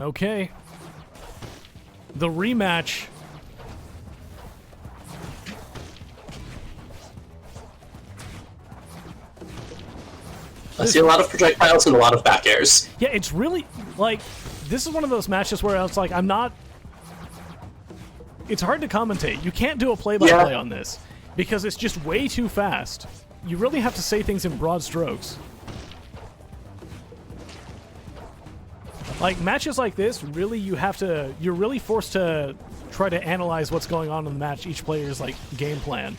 Okay. The rematch. I see a lot of projectiles and a lot of back airs. Yeah, it's really, like, this is one of those matches where it's like, it's hard to commentate. You can't do a play-by-play on this because it's just way too fast. You really have to say things in broad strokes. Like, matches like this, really, you're really forced to try to analyze what's going on in the match, each player's, like, game plan.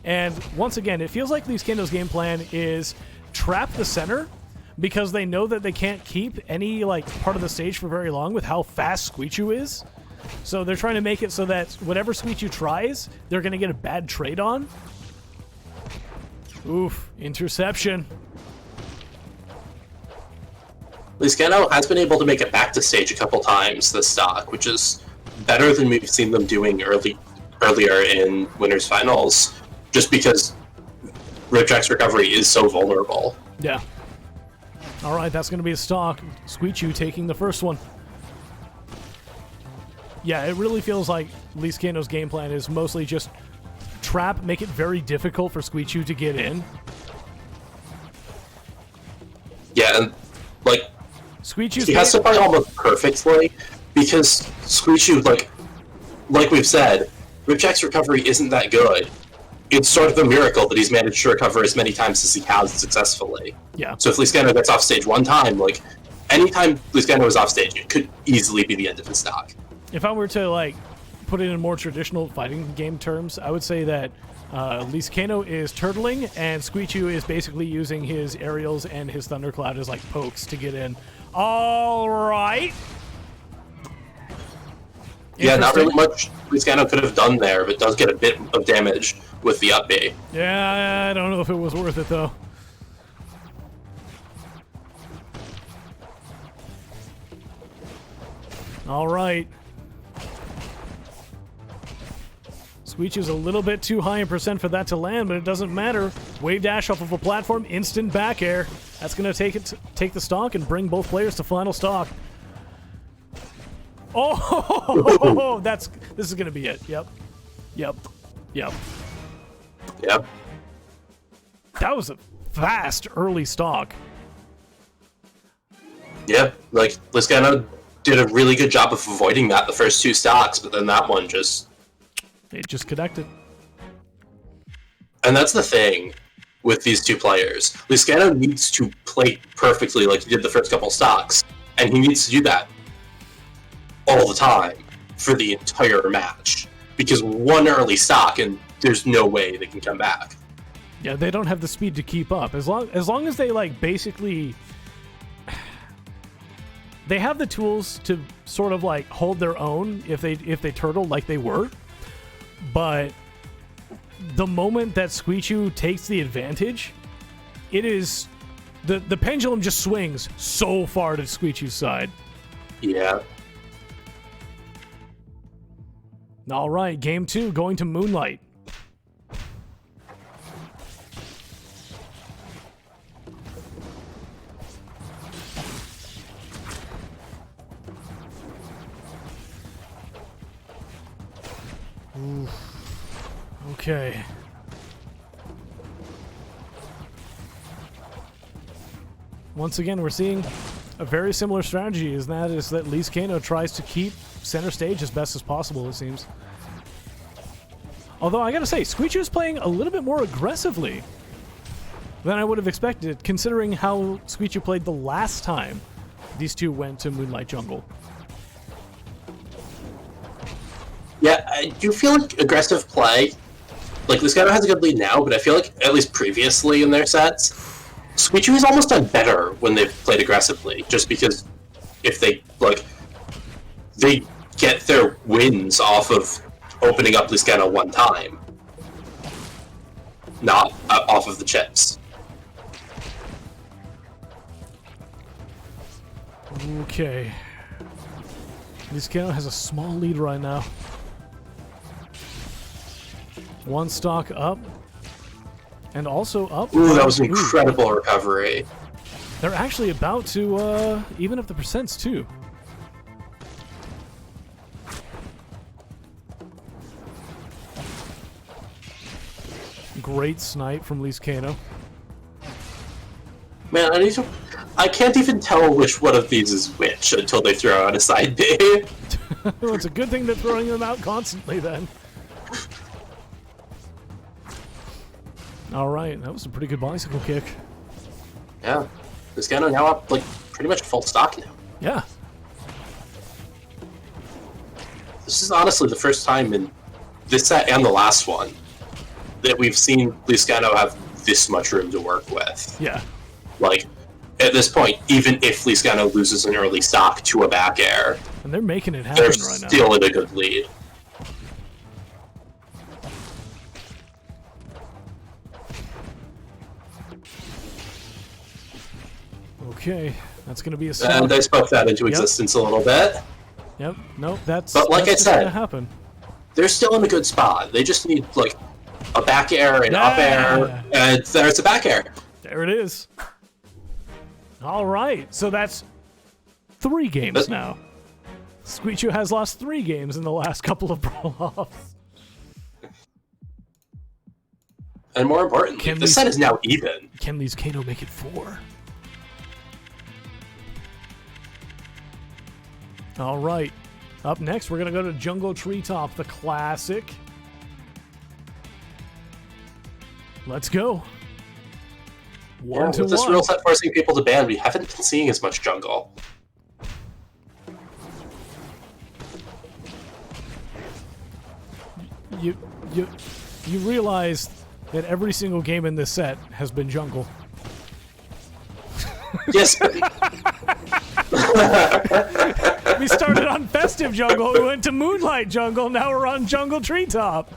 And once again, it feels like Leescano's game plan is trap the center because they know that they can't keep any, like, part of the stage for very long with how fast Squeachu is. So they're trying to make it so that whatever Squeachu tries, they're going to get a bad trade on. Oof, interception. Leescano has been able to make it back to stage a couple times this stock, which is better than we've seen them doing earlier in winners finals, just because Ripjack's recovery is so vulnerable. Yeah. All right, that's going to be a stock. Squeachu taking the first one. Yeah, it really feels like Leescano's game plan is mostly just trap, make it very difficult for Squeachu to get in. Yeah, and, like, Squeachu's he has to play almost perfectly, because Squeachu, like we've said, Ripjack's recovery isn't that good. It's sort of a miracle that he's managed to recover as many times as he has successfully. Yeah. So if Leescano gets off stage one time, like, anytime Leescano is off stage, it could easily be the end of his stock. If I were to, like, put it in more traditional fighting game terms, I would say that Leescano is turtling, and Squeachu is basically using his aerials and his thundercloud as, like, pokes to get in. All right. Yeah, not really much Leescano could have done there, but does get a bit of damage with the up B. Yeah, I don't know if it was worth it, though. All right. Squeachu's a little bit too high in percent for that to land, but it doesn't matter. Wave dash off of a platform, instant back air. That's going to take the stock and bring both players to final stock. Oh, this is going to be it. Yep. That was a fast early stock. Yeah, like, Leescano did a really good job of avoiding that the first two stocks, but then that one just... It just connected. And that's the thing with these two players. Leescano needs to play perfectly like he did the first couple stocks, and he needs to do that all the time for the entire match, because one early stock and there's no way they can come back. Yeah, they don't have the speed to keep up. As long as they, like, basically... They have the tools to sort of, like, hold their own if they turtle like they were. But the moment that Squeachu takes the advantage, it is... The pendulum just swings so far to Squeachu's side. Yeah. All right, game 2, going to Moonlight. Ooh. Okay. Once again, we're seeing a very similar strategy, is that Leescano tries to keep center stage as best as possible, it seems. Although, I gotta say, Squeachu is playing a little bit more aggressively than I would have expected, considering how Squeachu played the last time these two went to Moonlight Jungle. Yeah, I do feel like aggressive play, like, Leescano has a good lead now, but I feel like, at least previously in their sets, Squeachu has almost done better when they've played aggressively, just because if they, like, they get their wins off of opening up Leescano one time, not off of the chips. Okay. Leescano has a small lead right now. One stock up. And also up. Ooh, that was an incredible recovery. They're actually about to even up the percents too. Great snipe from Leescano. Man, I can't even tell which one of these is which until they throw out a side B. Well, it's a good thing they're throwing them out constantly then. Alright, that was a pretty good bicycle kick. Yeah. Leescano now up, like, pretty much full stock now. Yeah. This is honestly the first time in this set and the last one that we've seen Leescano have this much room to work with. Yeah. Like, at this point, even if Leescano loses an early stock to a back air, and they're making it happen they're right now. still in a good lead. Okay, that's going to be a start. And I spoke that into existence a little bit. Yep, nope, that's But like that's I gonna said, happen. They're still in a good spot. They just need, like, a back air, an up air, and there's a back air. There it is. All right, so that's 3 games now. Squeachu has lost 3 games in the last couple of Brawloffs. And more importantly, the set is now even. Can Leescano make it 4? All right. Up next, we're going to go to Jungle Treetop, the classic. Let's go. One to with this one. rule set forcing people to ban, we haven't been seeing as much jungle. You realize that every single game in this set has been jungle. Yes. We started on Festive Jungle, we went to Moonlight Jungle, now we're on Jungle Treetop.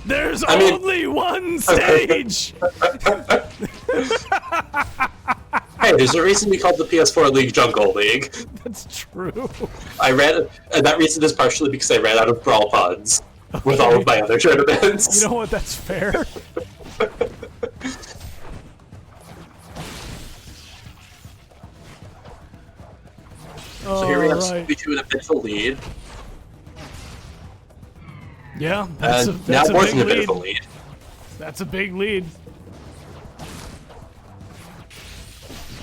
There's only one stage! Hey, there's a reason we called the PS4 League Jungle League. That's true. And that reason is partially because I ran out of Brawl pods with all of my other tournaments. You know what, that's fair. So here we have Squeachu in a bit of a lead. Yeah, that's now a Mor's big in a bit lead. of a lead. That's a big lead.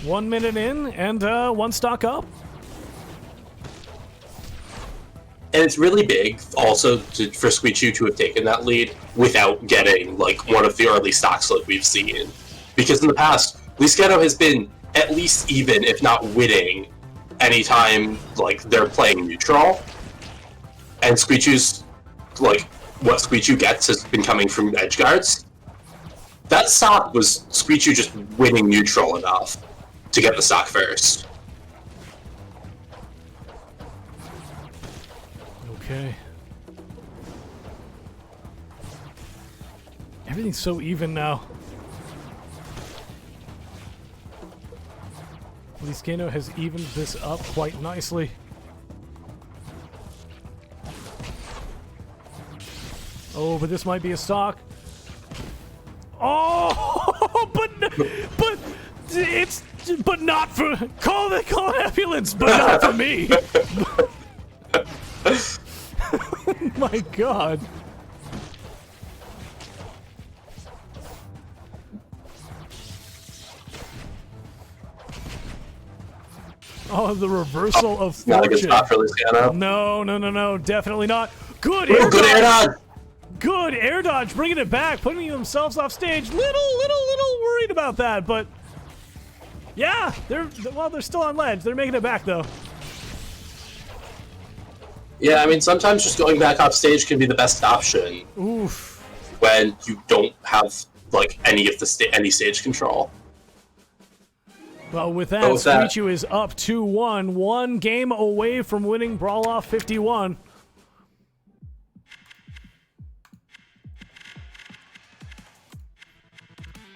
1 minute in, and 1 stock up. And it's really big, also, for Squeachu to have taken that lead without getting, like, one of the early stocks like we've seen. Because in the past, Leescano has been at least even, if not winning, anytime, like, they're playing neutral. And Squeachu's, like, what Squeachu gets has been coming from edge guards. That stock was Squeachu just winning neutral enough to get the stock first. Okay. Everything's so even now. Leescano has evened this up quite nicely. Oh, but this might be a stock. Oh, but not for call an ambulance, but not for me. Oh my God. Oh, the reversal of fortune. Not a good spot for Leescano. No, definitely not. Good Ooh, air good air dodge. dodge. Good air dodge, bringing it back, putting themselves off stage. Little worried about that, but yeah, they're still on ledge. They're making it back though. Yeah, I mean, sometimes just going back off stage can be the best option. Oof. When you don't have, like, any of the any stage control. Well, with that, Squeachu is up 2-1, 1 game away from winning Brawloff 51.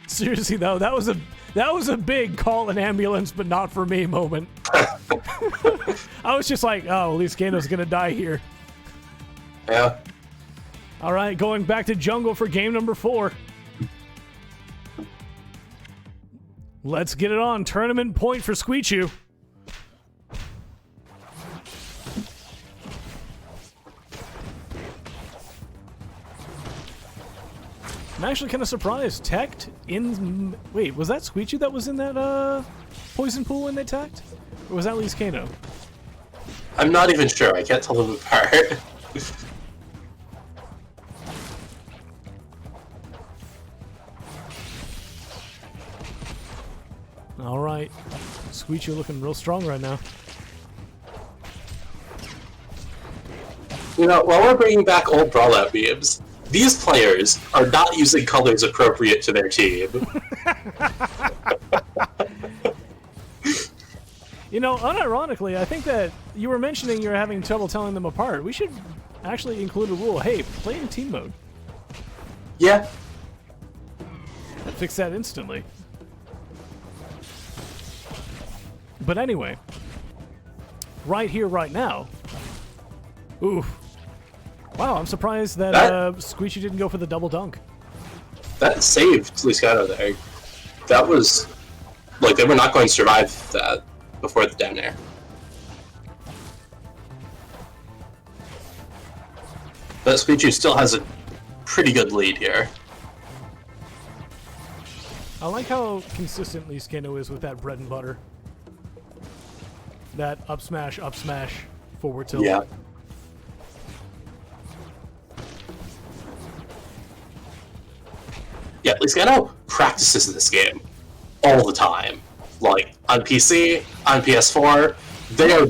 Seriously though, that was a big call an ambulance, but not for me moment. I was just like, oh, Leescano's gonna die here. Yeah. All right, going back to jungle for game number 4. Let's get it on. Tournament point for Squeachu. actually kind of surprised. Teched in... Wait, was that Squeachu that was in that poison pool when they teched? Or was that Leescano? I'm not even sure. I can't tell them apart. All right. Squeachu looking real strong right now. You know, while we're bringing back old Brawlout memes, these players are not using colors appropriate to their team. You know, unironically, I think that you were mentioning you're having trouble telling them apart. We should actually include a rule. Hey, play in team mode. Yeah. Fix that instantly. But anyway, right here, right now. Oof. Wow, I'm surprised that Squeachu didn't go for the double dunk. That saved Leescano there. That was... Like, they were not going to survive that before the down air. But Squeachu still has a pretty good lead here. I like how consistent Leescano is with that bread and butter. That up smash, forward tilt. Yeah. Yeah, Leescano practices this game all the time. Like, on PC, on PS4, they are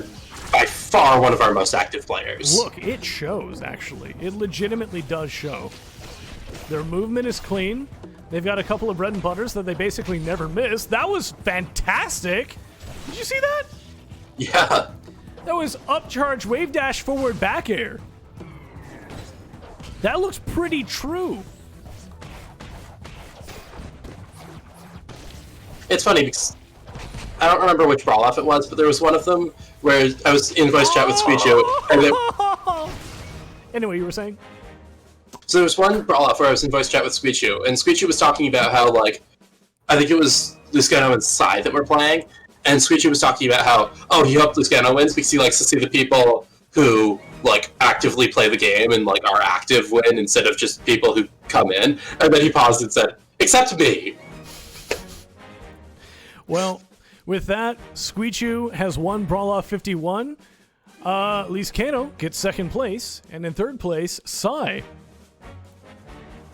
by far one of our most active players. Look, it shows, actually. It legitimately does show. Their movement is clean. They've got a couple of bread and butters that they basically never miss. That was fantastic! Did you see that? Yeah. That was up charge, wave dash, forward, back air. That looks pretty true. It's funny because I don't remember which Brawloff it was, but there was one of them where I was in voice chat with Squeachu, and Anyway, you were saying? so there was one Brawloff where I was in voice chat with Squeachu, and Squeachu was talking about how, like, I think it was Leescano and Psy that were playing, and Squeachu was talking about how, oh, he hoped Leescano wins because he likes to see the people who, like, actively play the game and, like, are active win instead of just people who come in, and then he paused and said, except me. Well, with that, Squeachu has won Brawloff 51. Leescano gets second place, and in third place, Psy.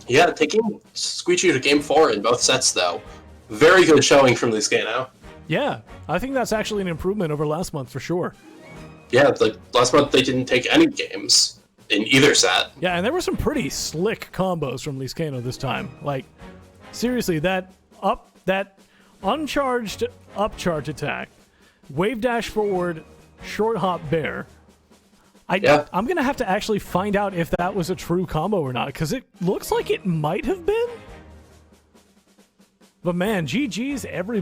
Yeah, taking Squeachu to game 4 in both sets, though. Very good showing from Leescano. Yeah, I think that's actually an improvement over last month for sure. Yeah, like last month they didn't take any games in either set. Yeah, and there were some pretty slick combos from Leescano this time. Like, seriously, that uncharged upcharge attack, wave dash forward, short hop bear. I'm going to have to actually find out if that was a true combo or not, because it looks like it might have been. But man, GG's everybody.